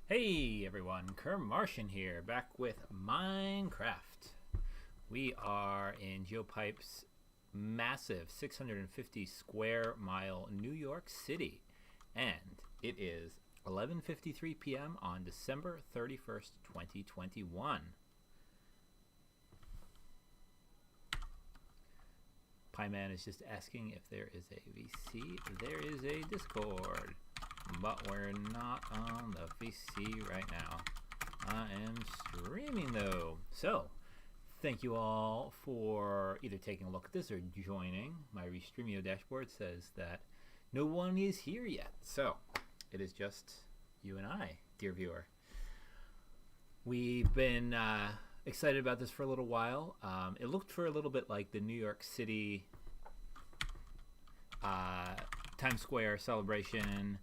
Hey everyone, Martian here, back with Minecraft. We are in Geopipe's massive 650 square mile New York City, and it is 11:53 p.m. on December 31st, 2021. Pieman is just asking if there is a VC. There is a Discord, but we're not on the VC right now. I am streaming though. So, thank you all for either taking a look at this or joining. My Restreamio dashboard says that no one is here yet. So, it is just you and I, dear viewer. We've been excited about this for a little while. It looked for a little bit like the New York City Times Square celebration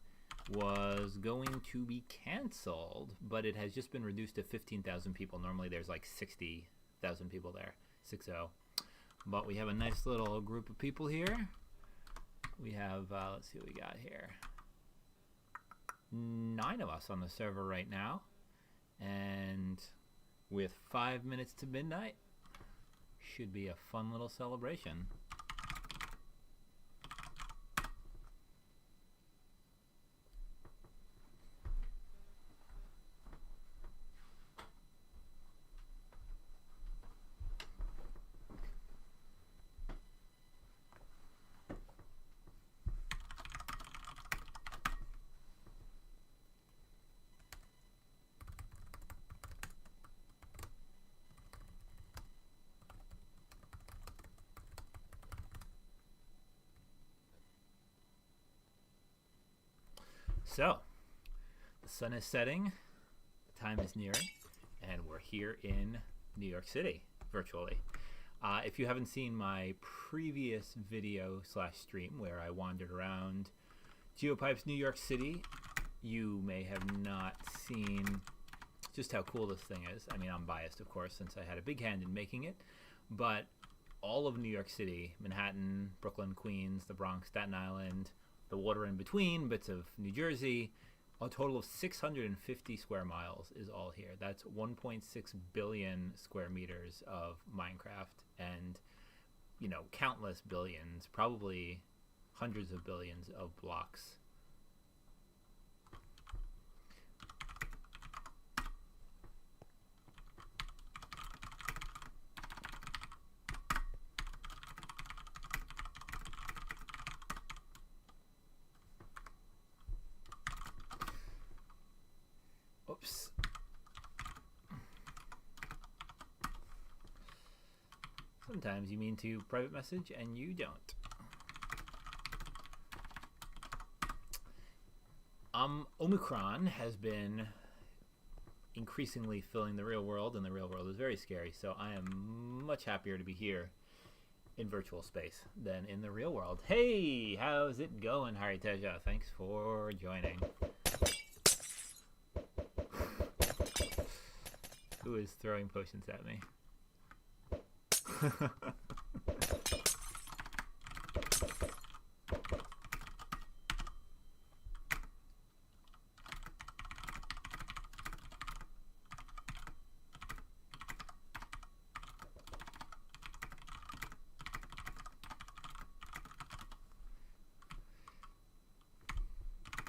was going to be canceled, but it has just been reduced to 15,000 people. Normally there's like 60,000 people there, 60. But we have a nice little group of people here. We have, let's see what we got here. 9 of us on the server right now. And with 5 minutes to midnight, should be a fun little celebration. So, the sun is setting, the time is nearing, and we're here in New York City, virtually. If you haven't seen my previous video / stream where I wandered around Geopipe's New York City, you may have not seen just how cool this thing is. I mean, I'm biased, of course, since I had a big hand in making it, but all of New York City, Manhattan, Brooklyn, Queens, the Bronx, Staten Island, the water in between, bits of New Jersey, a total of 650 square miles is all here. That's 1.6 billion square meters of Minecraft and, you know, countless billions, probably hundreds of billions of blocks. Oops. Sometimes you mean to private message and you don't. Omicron has been increasingly filling the real world, and the real world is very scary, so I am much happier to be here in virtual space than in the real world. Hey, how's it going, Hariteja? Thanks for joining. Who is throwing potions at me?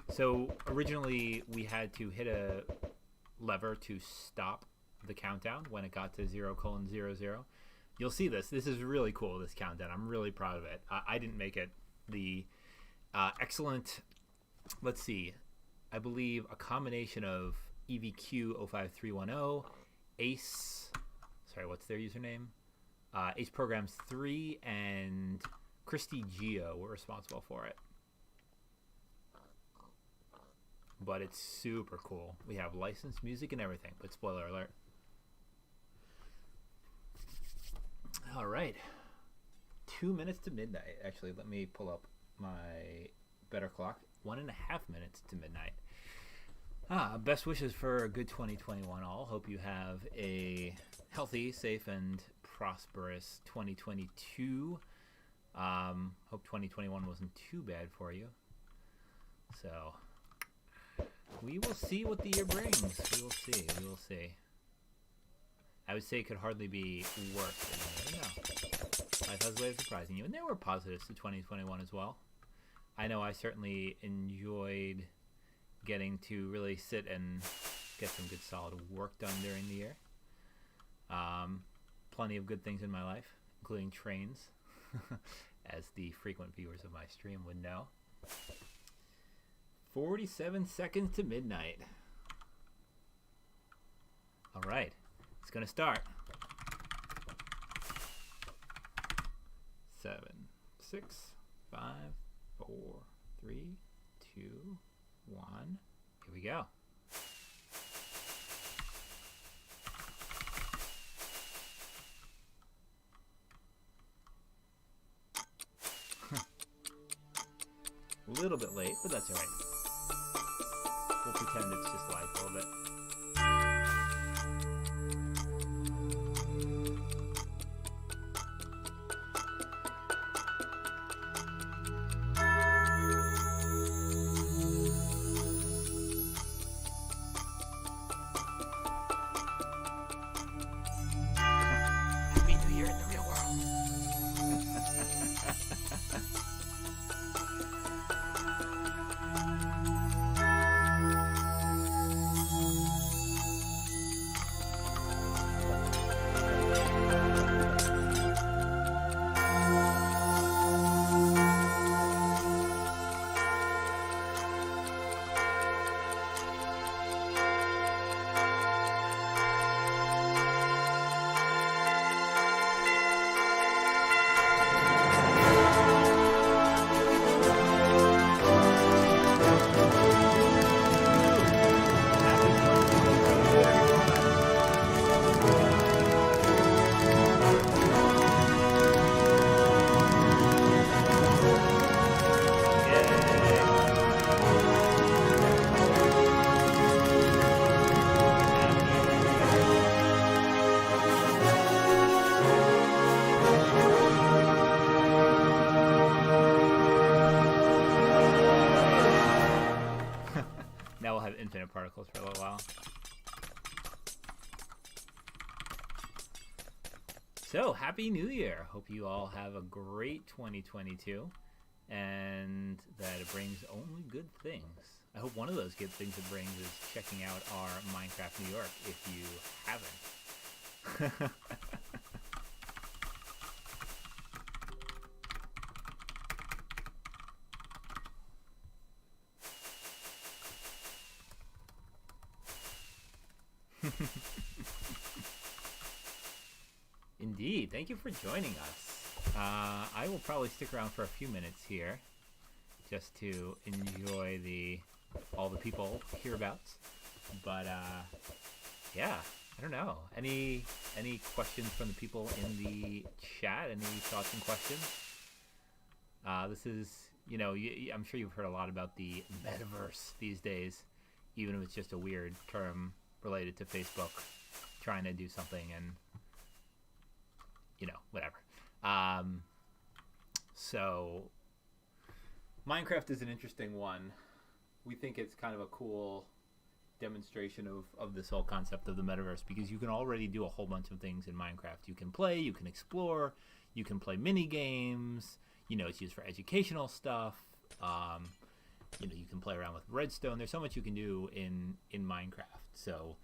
So originally we had to hit a lever to stop the countdown when it got to 0:00. You'll see this. This is really cool, this countdown. I'm really proud of it. I didn't make it. The excellent, let's see, I believe a combination of EVQ 05310, Ace, sorry, what's their username? Ace Programs 3 and Christy Geo were responsible for it. But it's super cool. We have licensed music and everything, but spoiler alert. All right, 2 minutes to midnight. Actually, let me pull up my better clock. 1.5 minutes to midnight. Best wishes for a good 2021 all. Hope you have a healthy, safe, and prosperous 2022. Hope 2021 wasn't too bad for you. So We will see what the year brings. We will see. We will see. I would say it could hardly be worse. I don't know. Life has a way of surprising you. And there were positives to 2021 as well. I know I certainly enjoyed getting to really sit and get some good solid work done during the year. Plenty of good things in my life, including trains, as the frequent viewers of my stream would know. 47 seconds to midnight. All right, it's going to start. 7, 6, 5, 4, 3, 2, 1. Here we go. A little bit late, but that's all right. We'll pretend it's just live a little bit. Happy New Year in the real world. Now we'll have infinite particles for a little while. So, Happy New Year! Hope you all have a great 2022 and that it brings only good things. I hope one of those good things it brings is checking out our Minecraft New York if you haven't. Indeed. Thank you for joining us. I will probably stick around for a few minutes here just to enjoy all the people hereabouts. But yeah, I don't know. Any questions from the people in the chat? Any thoughts and questions? This is, I'm sure you've heard a lot about the metaverse these days, even if it's just a weird term related to Facebook trying to do something and whatever. So Minecraft is an interesting one. We think it's kind of a cool demonstration of this whole concept of the metaverse because you can already do a whole bunch of things in Minecraft. You can play, you can explore, you can play mini games, it's used for educational stuff. You can play around with redstone. There's so much you can do in Minecraft. So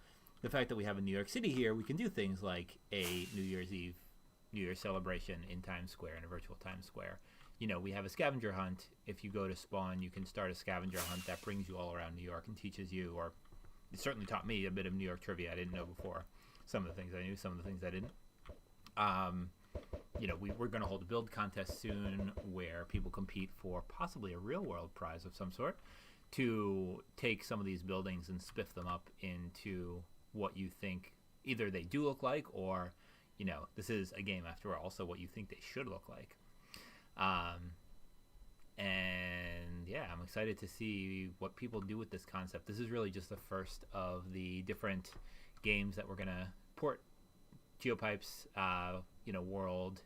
the fact that we have a New York City here, we can do things like a New Year's Eve, New Year's celebration in Times Square, in a virtual Times Square. We have a scavenger hunt. If you go to spawn, you can start a scavenger hunt that brings you all around New York and teaches you, or it certainly taught me a bit of New York trivia I didn't know before. Some of the things I knew, some of the things I didn't. We're going to hold a build contest soon where people compete for possibly a real world prize of some sort to take some of these buildings and spiff them up into what you think either they do look like or this is a game after all, so what you think they should look like. And yeah, I'm excited to see what people do with this concept. This is really just the first of the different games that we're going to port Geopipe's, world,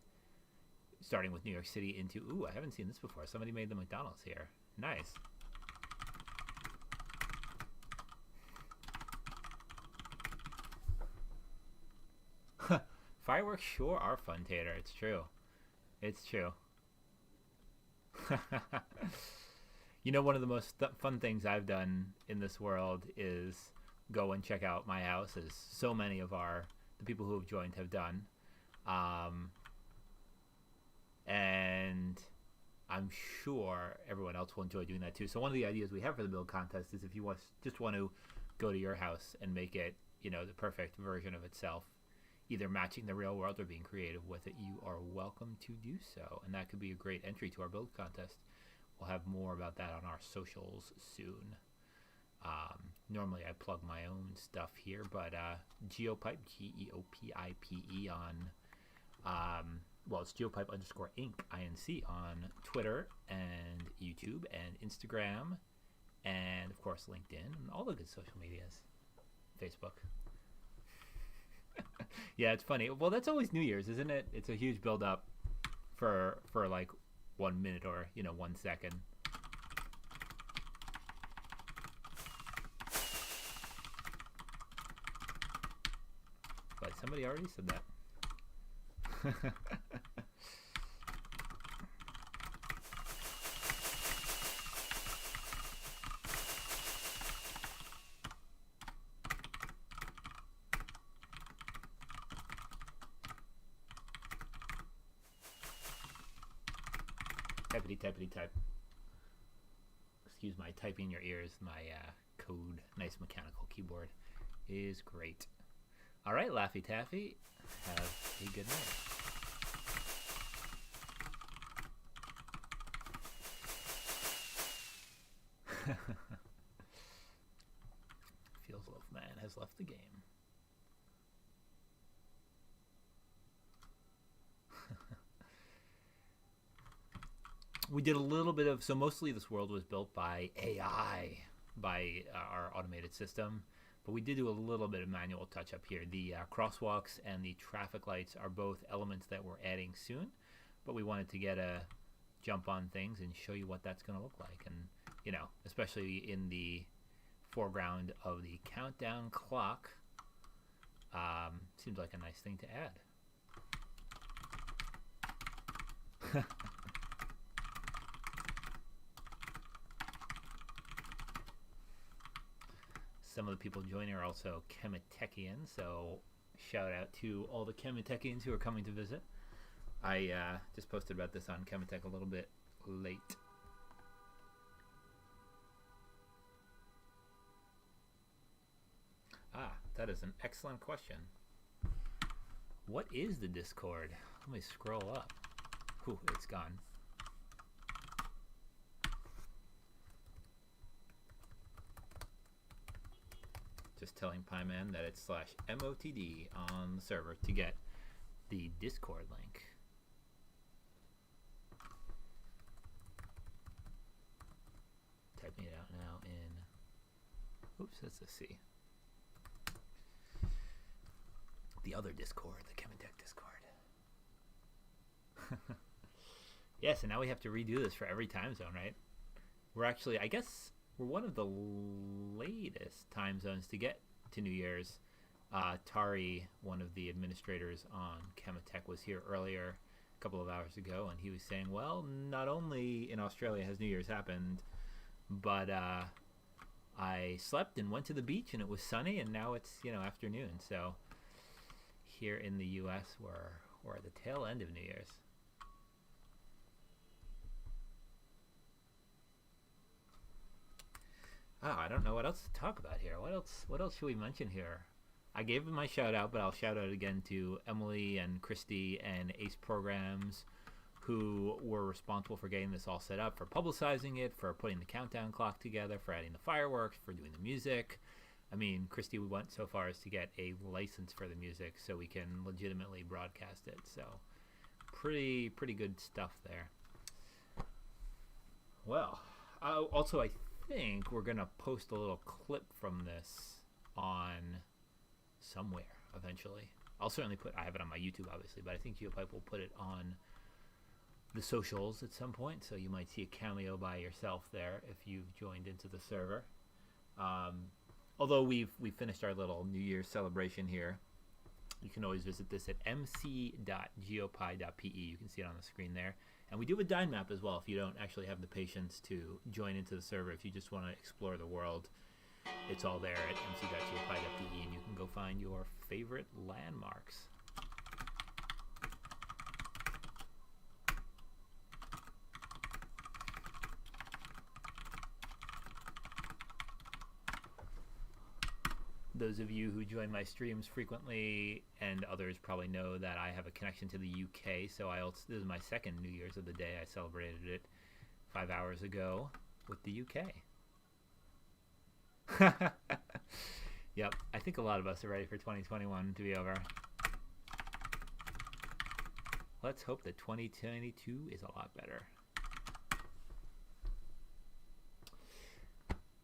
starting with New York City into, ooh, I haven't seen this before. Somebody made the McDonald's here. Nice. Fireworks sure are fun, Tater. It's true. It's true. One of the most fun things I've done in this world is go and check out my house, as so many of the people who have joined have done. And I'm sure everyone else will enjoy doing that too. So one of the ideas we have for the build contest is if you just want to go to your house and make it, the perfect version of itself, either matching the real world or being creative with it, you are welcome to do so. And that could be a great entry to our build contest. We'll have more about that on our socials soon. Normally I plug my own stuff here, but Geopipe, Geopipe on, it's Geopipe _ Inc. INC on Twitter and YouTube and Instagram and, of course, LinkedIn and all the good social medias. Facebook. Yeah, it's funny. Well, that's always New Year's, isn't it? It's a huge build-up for like 1 minute or, 1 second. But somebody already said that. Typity type. Excuse my typing in your ears. My code, nice mechanical keyboard is great. All right, Laffy Taffy, have a good night. Feels Loaf Man has left the game. We did a little bit of, so mostly this world was built by AI, by our automated system, but we did do a little bit of manual touch up here. The crosswalks and the traffic lights are both elements that we're adding soon, but we wanted to get a jump on things and show you what that's going to look like. And, especially in the foreground of the countdown clock, seems like a nice thing to add. Some of the people joining are also Chemitechians, so shout out to all the Chemitechians who are coming to visit. I just posted about this on Chemitech a little bit late. That is an excellent question. What is the Discord? Let me scroll up. Whew, it's gone. Just telling Pieman that it's /MOTD on the server to get the Discord link. Typing it out now in, oops, that's a C. The other Discord, the Chemitech Discord. Yes, and now we have to redo this for every time zone, right? We're actually, I guess, we're one of the latest time zones to get to New Year's. Tari, one of the administrators on Chemitech, was here earlier, a couple of hours ago, and he was saying, well, not only in Australia has New Year's happened, but I slept and went to the beach and it was sunny, and now it's afternoon. So here in the U.S., we're at the tail end of New Year's. I don't know what else to talk about here. What else should we mention here? I gave my shout out, but I'll shout out again to Emily and Christy and Ace Programs, who were responsible for getting this all set up, for publicizing it, for putting the countdown clock together, for adding the fireworks, for doing the music. I mean, Christy went so far as to get a license for the music so we can legitimately broadcast it. So pretty good stuff there. Well, also I think we're gonna post a little clip from this on somewhere eventually. I'll certainly I have it on my YouTube obviously, but I think Geopipe will put it on the socials at some point, so you might see a cameo by yourself there if you've joined into the server. Although we've finished our little New Year's celebration here, You can always visit this at mc.geopipe.pe. You can see it on the screen there. And we do have a Dyn map as well if you don't actually have the patience to join into the server. If you just want to explore the world, it's all there at mc.geopipe.pe, and you can go find your favorite landmarks. Those of you who join my streams frequently, and others probably know that I have a connection to the UK, so this is my second New Year's of the day. I celebrated it 5 hours ago with the UK. Yep, I think a lot of us are ready for 2021 to be over. Let's hope that 2022 is a lot better.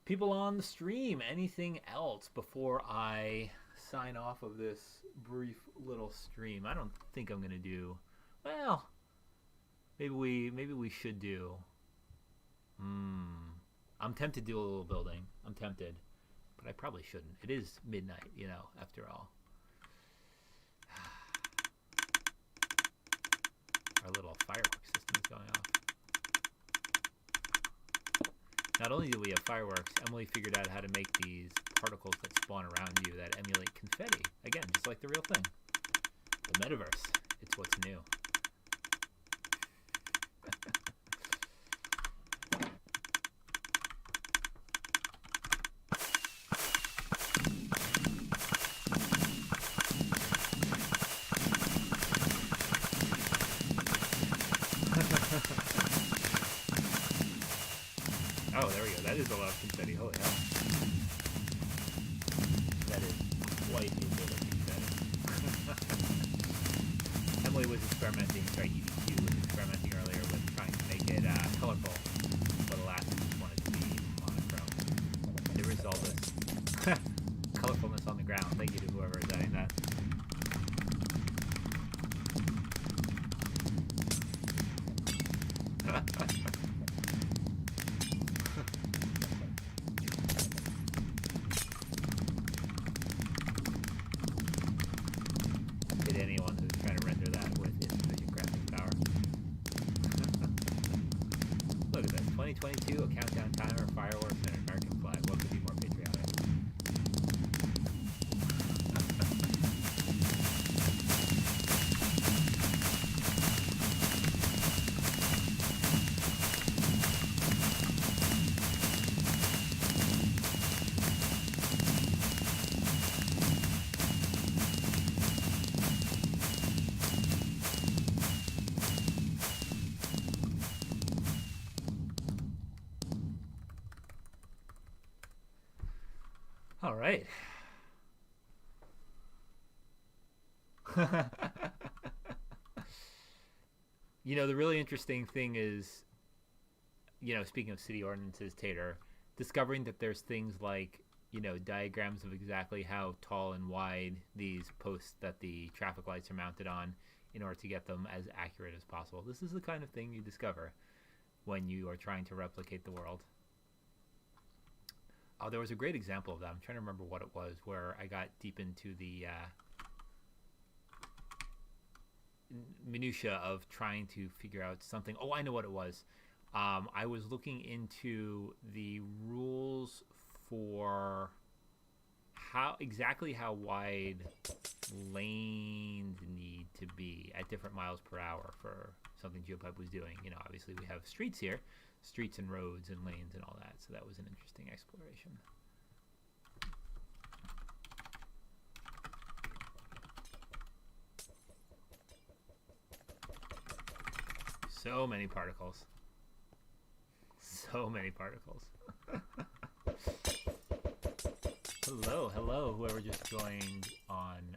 People on the stream, anything else before I sign off of this brief little stream? I don't think I'm gonna do, well, maybe we should do, I'm tempted to do a little building. I'm tempted, but I probably shouldn't. It is midnight, you know, after all. Our little fireworks system is going off. Not only do we have fireworks, Emily figured out how to make these particles that spawn around you that emulate confetti. Again, just like the real thing. The metaverse. It's what's new. Oh, there we go. That is a lot of confetti. Holy hell. That is quite a bit of confetti. Emily was experimenting, sorry, EDQ was experimenting earlier with trying to make it colorful, but alas, it just wanted to be monochrome. The result is colorfulness on the ground. Thank you to whoever is adding that. A countdown timer, fireworks, and an American flag. What could be more patriotic? All right. You know, the really interesting thing is, you know, speaking of city ordinances, Tater, discovering that there's things like, you know, diagrams of exactly how tall and wide these posts that the traffic lights are mounted on in order to get them as accurate as possible. This is the kind of thing you discover when you are trying to replicate the world. Oh, there was a great example of that. I'm trying to remember what it was, where I got deep into the minutia of trying to figure out something. Oh, I know what it was. I was looking into the rules for exactly how wide lanes need to be at different miles per hour for something Geopipe was doing. You know, obviously we have streets here. Streets and roads and lanes and all that. So that was an interesting exploration. So many particles. So many particles. Hello, whoever just joined on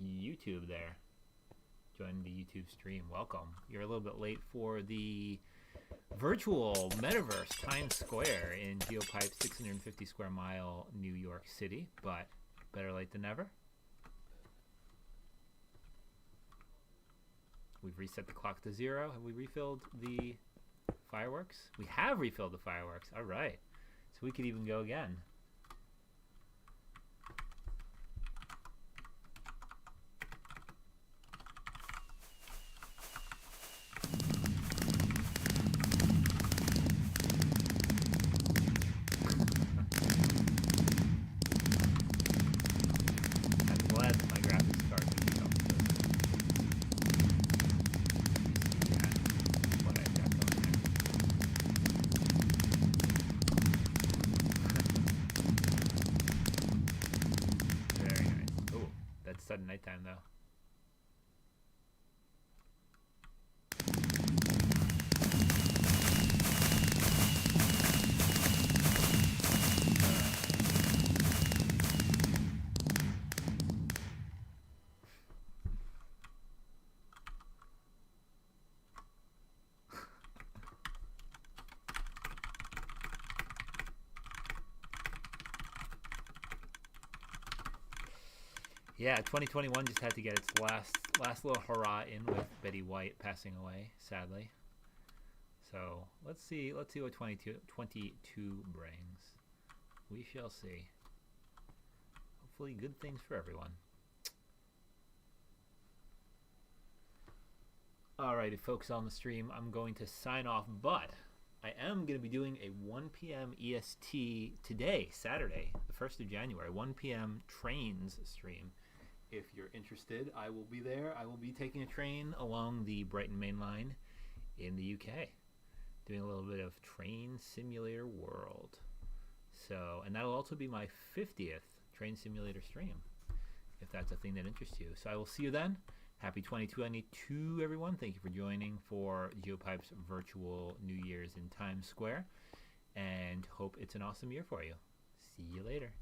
YouTube there. Join the YouTube stream. Welcome. You're a little bit late for the virtual metaverse Times Square in Geopipe 650 square mile New York City, but better late than never. We've reset the clock to 0. Have we refilled the fireworks? We have refilled the fireworks. All right. So we could even go again. sudden nighttime though. Yeah, 2021 just had to get its last little hurrah in with Betty White passing away, sadly. So let's see what 2022 brings. We shall see. Hopefully good things for everyone. Alrighty, folks on the stream, I'm going to sign off, but I am going to be doing a 1 p.m. EST today, Saturday, the 1st of January, 1 p.m. trains stream. If you're interested, I will be there. I will be taking a train along the Brighton Main Line in the UK, doing a little bit of Train Simulator World. So, and that'll also be my 50th Train Simulator stream, if that's a thing that interests you. So I will see you then. Happy 2022, everyone. Thank you for joining for Geopipe's virtual New Year's in Times Square, and hope it's an awesome year for you. See you later.